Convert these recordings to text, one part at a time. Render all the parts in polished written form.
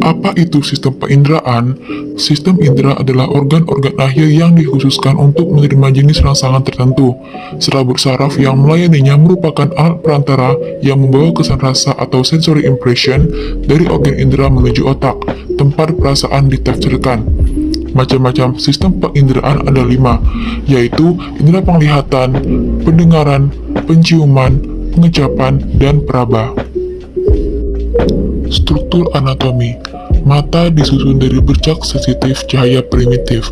Apa itu sistem penginderaan? Sistem indera adalah organ-organ akhir yang dikhususkan untuk menerima jenis rangsangan tertentu. Serabut saraf yang melayaninya merupakan alat perantara yang membawa kesan rasa atau sensory impression dari organ indera menuju otak, tempat perasaan ditafsirkan. Macam-macam sistem penginderaan ada 5, yaitu indera penglihatan, pendengaran, penciuman, pengecapan, dan peraba. Struktur anatomi. Mata disusun dari bercak sensitif cahaya primitif.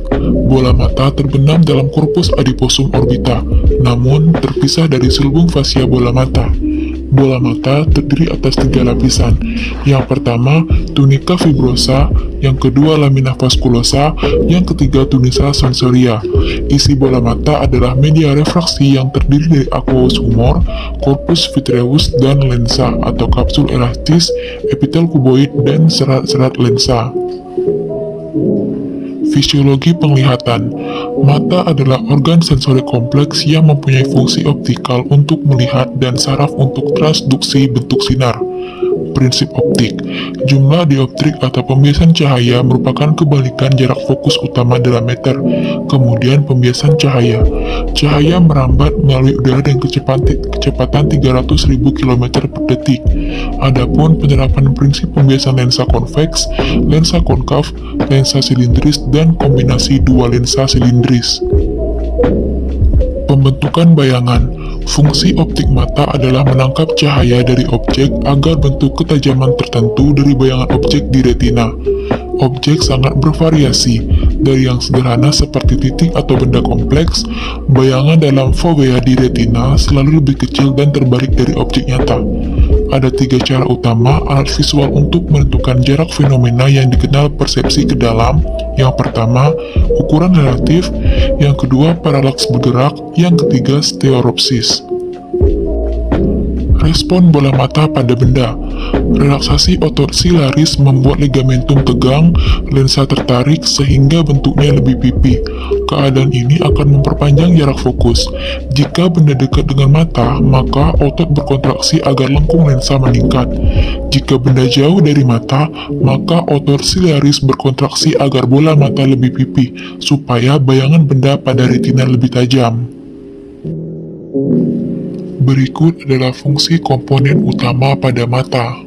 Bola mata terbenam dalam korpus adiposum orbita, namun terpisah dari selubung fasia bola mata. Bola mata terdiri atas 3 lapisan. Yang pertama, tunica fibrosa, yang kedua lamina vasculosa, yang ketiga tunica sensoria. Isi bola mata adalah media refraksi yang terdiri dari aqueous humor, corpus vitreus, dan lensa atau kapsul elastis, epitel kuboid, dan serat-serat lensa. Fisiologi penglihatan. Mata adalah organ sensori kompleks yang mempunyai fungsi optikal untuk melihat dan saraf untuk transduksi bentuk sinar. Prinsip optik. Jumlah dioptrik atau pembiasan cahaya merupakan kebalikan jarak fokus utama dalam meter. Kemudian pembiasan cahaya. Cahaya merambat melalui udara dengan kecepatan 300.000 km per detik. Adapun penerapan prinsip pembiasan lensa konveks, lensa konkav, lensa silindris, dan kombinasi dua lensa silindris. Pembentukan bayangan. Fungsi optik mata adalah menangkap cahaya dari objek agar bentuk ketajaman tertentu dari bayangan objek di retina. Objek sangat bervariasi, dari yang sederhana seperti titik atau benda kompleks. Bayangan dalam fovea di retina selalu lebih kecil dan terbalik dari objek nyata. Ada 3 cara utama alat visual untuk menentukan jarak fenomena yang dikenal persepsi ke dalam. Yang pertama, ukuran relatif. Yang kedua, paralaks bergerak. Yang ketiga, stereopsis. Respon bola mata pada benda. Relaksasi otot silaris membuat ligamentum tegang, lensa tertarik sehingga bentuknya lebih pipi. Keadaan ini akan memperpanjang jarak fokus. Jika benda dekat dengan mata, maka otot berkontraksi agar lengkung lensa meningkat. Jika benda jauh dari mata, maka otot silaris berkontraksi agar bola mata lebih pipi, supaya bayangan benda pada retina lebih tajam. Berikut adalah fungsi komponen utama pada mata.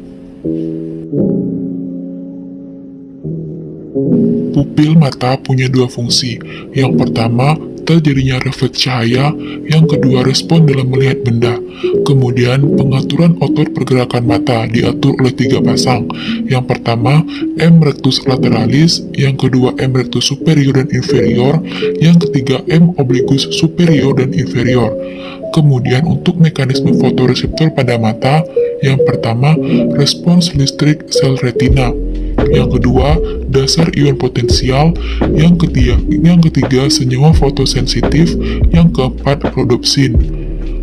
Pupil mata punya 2 fungsi. Yang pertama, terjadinya refleks cahaya. Yang kedua, respon dalam melihat benda. Kemudian, pengaturan otot pergerakan mata diatur oleh 3 pasang. Yang pertama, M rectus lateralis. Yang kedua, M rectus superior dan inferior. Yang ketiga, M obliquus superior dan inferior. Kemudian untuk mekanisme fotoreseptor pada mata, yang pertama respons listrik sel retina, yang kedua dasar ion potensial, yang ketiga senyawa fotosensitif, yang keempat rhodopsin.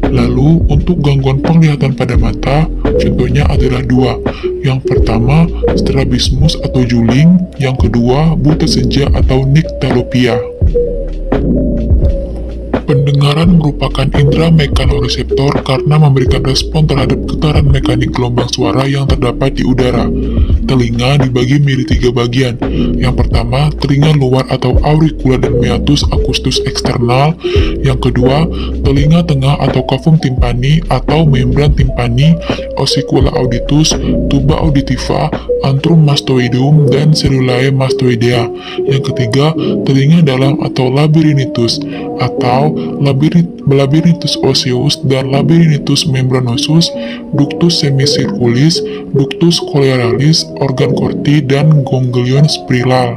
Lalu untuk gangguan penglihatan pada mata, contohnya adalah 2. Yang pertama strabismus atau juling, yang kedua buta senja atau nyctalopia. Pendengaran merupakan indera mekanoreseptor karena memberikan respon terhadap getaran mekanik gelombang suara yang terdapat di udara. Telinga dibagi menjadi 3 bagian. Yang pertama, telinga luar atau auricula dan meatus acoustus eksternal. Yang kedua, telinga tengah atau cavum timpani atau membran timpani, ossicula auditus, tuba auditiva, antrum mastoideum, dan cellulae mastoidea. Yang ketiga, telinga dalam atau labyrinthus atau labyrinthus osseus dan labyrinthus membranosus, ductus semicirculis, ductus coeuralis, organ corti, dan ganglion spirale.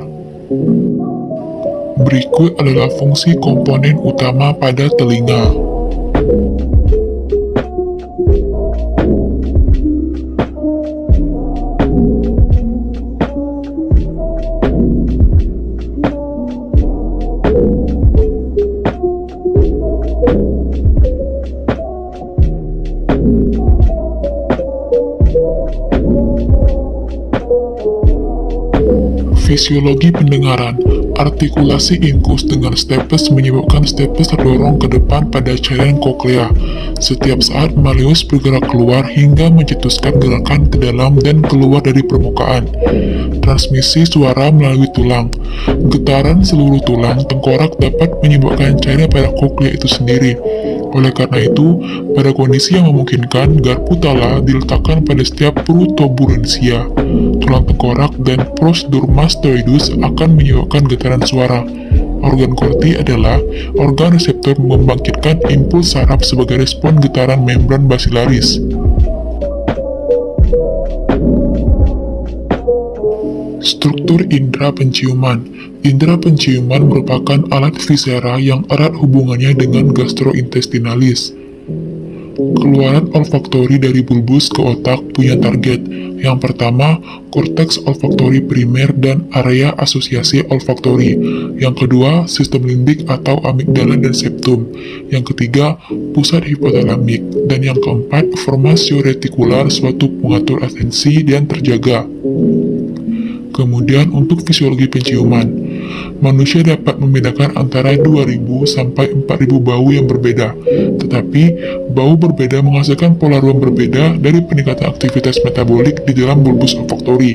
Berikut adalah fungsi komponen utama pada telinga. Fisiologi pendengaran. Artikulasi inkus dengan stapes menyebabkan stapes terdorong ke depan pada cairan koklea. Setiap saat malleus bergerak keluar hingga mencetuskan gerakan ke dalam dan keluar dari permukaan. Transmisi suara melalui tulang. Getaran seluruh tulang tengkorak dapat menyebabkan cairan pada koklea itu sendiri. Oleh karena itu, pada kondisi yang memungkinkan, garpu tala diletakkan pada setiap protuberansia. Tulang tengkorak dan prosedur mastoidus akan menyebabkan getaran suara. Organ korti adalah organ reseptor membangkitkan impuls saraf sebagai respon getaran membran basilaris. Struktur indera penciuman. Indera penciuman merupakan alat visera yang erat hubungannya dengan gastrointestinalis. Keluaran olfaktori dari bulbus ke otak punya target. Yang pertama, korteks olfaktori primer dan area asosiasi olfaktori. Yang kedua, sistem limbik atau amigdala dan septum. Yang ketiga, pusat hipotalamik. Dan yang keempat, formasio retikular, suatu pengatur atensi dan terjaga. Kemudian untuk fisiologi penciuman, manusia dapat membedakan antara 2000 sampai 4000 bau yang berbeda, tetapi bau berbeda menghasilkan pola ruang berbeda dari peningkatan aktivitas metabolik di dalam bulbus olfaktori.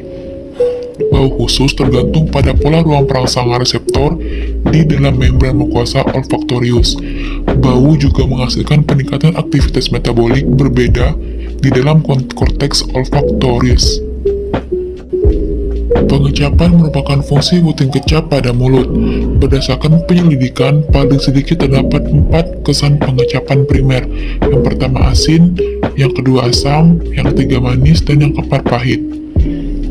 Bau khusus tergantung pada pola ruang perangsang reseptor di dalam membran mukosa olfaktorius. Bau juga menghasilkan peningkatan aktivitas metabolik berbeda di dalam korteks olfaktorius. Pengecapan merupakan fungsi rutin kecap pada mulut. Berdasarkan penyelidikan, paling sedikit terdapat 4 kesan pengecapan primer. Yang pertama asin, yang kedua asam, yang ketiga manis, dan yang keempat pahit.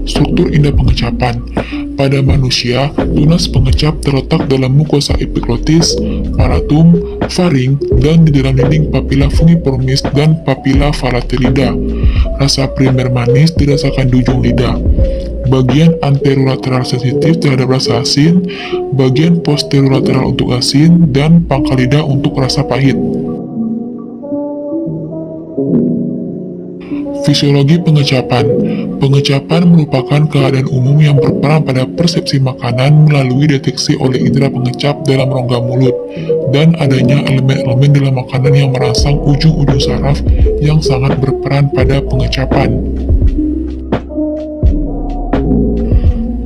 Struktur indah pengecapan. Pada manusia, tunas pengecap terletak dalam mukosa epiglotis, palatum, faring, dan di dalam dinding papila fungiformis dan papila falatelida. Rasa primer manis dirasakan di ujung lidah. Bagian anterolateral sensitif terhadap rasa asin, bagian posterolateral untuk asin, dan pangkal lidah untuk rasa pahit. Fisiologi pengecapan. Pengecapan merupakan keadaan umum yang berperan pada persepsi makanan melalui deteksi oleh indera pengecap dalam rongga mulut, dan adanya elemen-elemen dalam makanan yang merangsang ujung-ujung saraf yang sangat berperan pada pengecapan.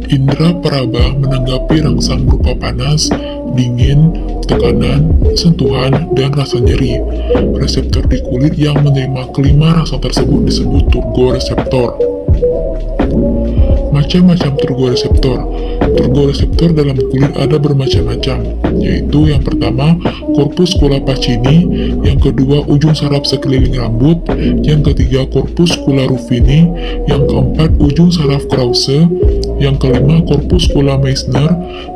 Indera peraba menanggapi rangsang berupa panas, dingin, tekanan, sentuhan, dan rasa nyeri. Reseptor di kulit yang menerima kelima rangsang tersebut disebut turgoreseptor. Macam-macam turgoreseptor. Turgoreseptor dalam kulit ada bermacam-macam, yaitu yang pertama, corpuscula pacini, yang kedua, ujung saraf sekeliling rambut, yang ketiga, corpuscula ruffini, yang keempat, ujung saraf Krause, yang kelima, corpuscula Meissner,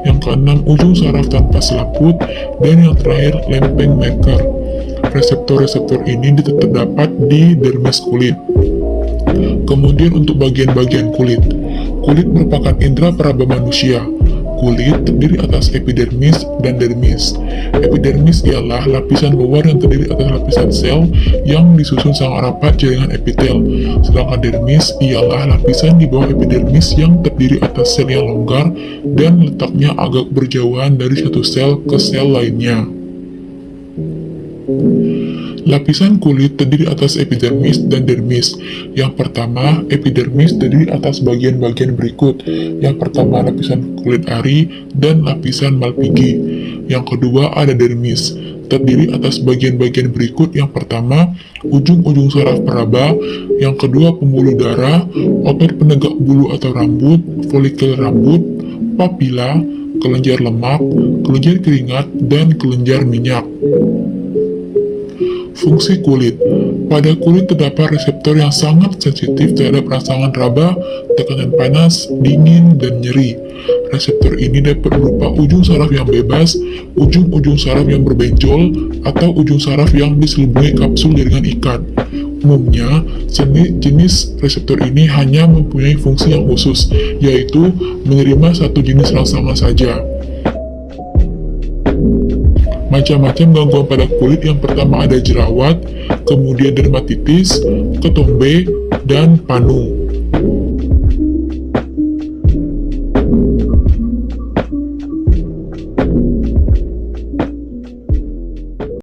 yang keenam, ujung saraf tanpa selaput, dan yang terakhir, lempeng Merker. Reseptor-reseptor ini terdapat di dermis kulit. Kemudian untuk bagian-bagian kulit. Kulit merupakan indera peraba manusia. Kulit terdiri atas epidermis dan dermis. Epidermis ialah lapisan luar yang terdiri atas lapisan sel yang disusun sangat rapat jaringan epitel. Sedangkan dermis ialah lapisan di bawah epidermis yang terdiri atas sel yang longgar dan letaknya agak berjauhan dari satu sel ke sel lainnya. Lapisan kulit terdiri atas epidermis dan dermis. Yang pertama, epidermis terdiri atas bagian-bagian berikut. Yang pertama, lapisan kulit ari dan lapisan Malpighi. Yang kedua, ada dermis, terdiri atas bagian-bagian berikut. Yang pertama, ujung-ujung saraf peraba. Yang kedua, pembuluh darah, otot penegak bulu atau rambut, folikel rambut, papila, kelenjar lemak, kelenjar keringat, dan kelenjar minyak. Fungsi kulit. Pada kulit terdapat reseptor yang sangat sensitif terhadap rangsangan raba, tekanan panas, dingin, dan nyeri. Reseptor ini dapat berupa ujung saraf yang bebas, ujung-ujung saraf yang berbenjol, atau ujung saraf yang diselubungi kapsul jaringan ikat. Umumnya, jenis reseptor ini hanya mempunyai fungsi yang khusus, yaitu menerima satu jenis rangsangan saja. Macam-macam gangguan pada kulit. Yang pertama ada jerawat, kemudian dermatitis, ketombe, dan panu.